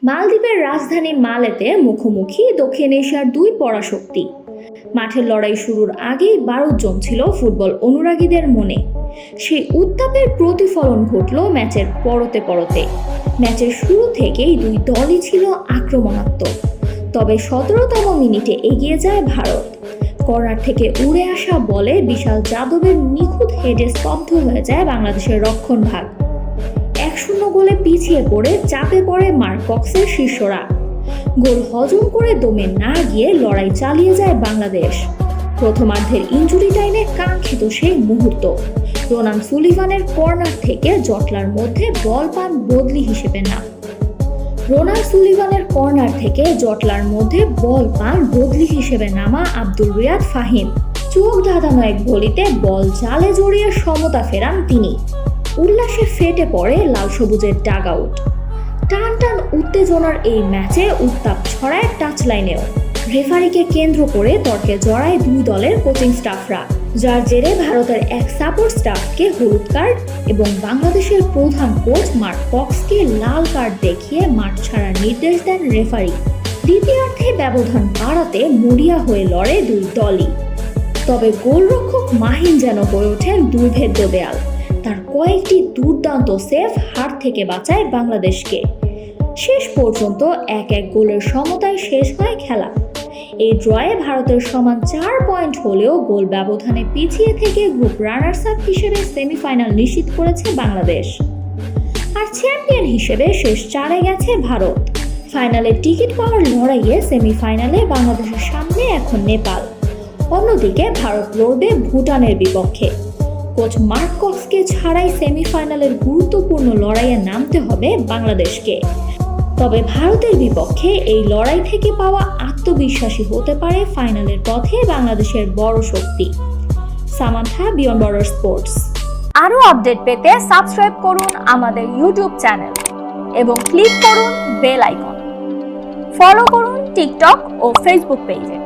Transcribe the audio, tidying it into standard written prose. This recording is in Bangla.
মালদ্বীপের রাজধানী মালেতে মুখোমুখি দক্ষিণ এশিয়ার দুই পরাশক্তি। মাঠের লড়াই শুরুর আগেই বারুদ জমছিল ফুটবল অনুরাগীদের মনে। সেই উত্তাপের প্রতিফলন ঘটল ম্যাচের পরতে পরতে। ম্যাচের শুরু থেকেই দুই দলই ছিল আক্রমণাত্মক, তবে ১৭তম মিনিটে এগিয়ে যায় ভারত। কর্নার থেকে উড়ে আসা বলে বিশাল যাদবের নিখুঁত হেডে স্তব্ধ হয়ে যায় বাংলাদেশের রক্ষণভাগ। ১-০ গোলে পিছিয়ে পড়ে চাপে পড়ে মার্ক কক্সের শিষ্যরা। গোল হজম করে দমে না গিয়ে লড়াই চালিয়ে যায় বাংলাদেশ। প্রথমার্ধের ইনজুরি টাইমে কাঙ্ক্ষিত সেই মুহূর্ত, রোনান সুলিভানের কর্নার থেকে জটলার মধ্যে বল পান বদলি হিসেবে না। রোনান সুলিভানের কর্নার থেকে জটলার মধ্যে বল পান বদলি হিসেবে নামা আব্দুল রিয়াদ ফাহিম। চোখ ধাঁধানো এক বলিতে বল জালে জড়িয়ে সমতা ফেরান তিনি। উল্লাসে ফেটে পড়ে লাল সবুজের ডাগ আউট। টান টান উত্তেজনার এই ম্যাচে উত্তাপ ছড়ায় টাচ লাইনেও। রেফারিকে কেন্দ্র করে তর্কে জড়ায় দুই দলের কোচিং স্টাফরা, যার জেরে ভারতের এক সাপোর্ট স্টাফকে হলুদ কার্ড এবং বাংলাদেশের প্রধান কোচ মার্ক কক্সকে লাল কার্ড দেখিয়ে মাঠ ছাড়ার নির্দেশ দেন রেফারি। দ্বিতীয়ার্ধে ব্যবধান বাড়াতে মরিয়া হয়ে লড়ে দুই দলই, তবে গোলরক্ষক মাহিন যেন হয়ে ওঠেন দুর্ভেদ্য দেয়াল। তার কয়েকটি দুর্দান্ত সেভ হার থেকে বাঁচায় বাংলাদেশকে। শেষ পর্যন্ত ১-১ গোলের সমতায় শেষ হয় খেলা। এই ড্রয়ে ভারতের সমান ৪ পয়েন্ট হলেও গোল ব্যবধানে পিছিয়ে থেকে গ্রুপ রানার্স আপ হিসেবে সেমিফাইনাল নিশ্চিত করেছে বাংলাদেশ। আর চ্যাম্পিয়ন হিসেবে শেষ ৪-এ গেছে ভারত। ফাইনালে টিকিট পাওয়ার লড়াইয়ে সেমিফাইনালে বাংলাদেশের সামনে এখন নেপাল। অন্যদিকে ভারত লড়বে ভুটানের বিপক্ষে। কোচ মার্ক কক্সকে ছাড়াই সেমিফাইনালের গুরুত্বপূর্ণ লড়াইয়ে নামতে হবে বাংলাদেশকে। তবে ভারতের বিপক্ষে এই লড়াই থেকে পাওয়া আত্মবিশ্বাসী হতে পারে ফাইনালের পথে বাংলাদেশের বড় শক্তি। Samantha, beyond border sports. আরও আপডেট পেতে সাবস্ক্রাইব করুন আমাদের ইউটিউব চ্যানেল এবং ক্লিক করুন বেল আইকন। ফলো করুন টিকটক ও ফেসবুক পেজে।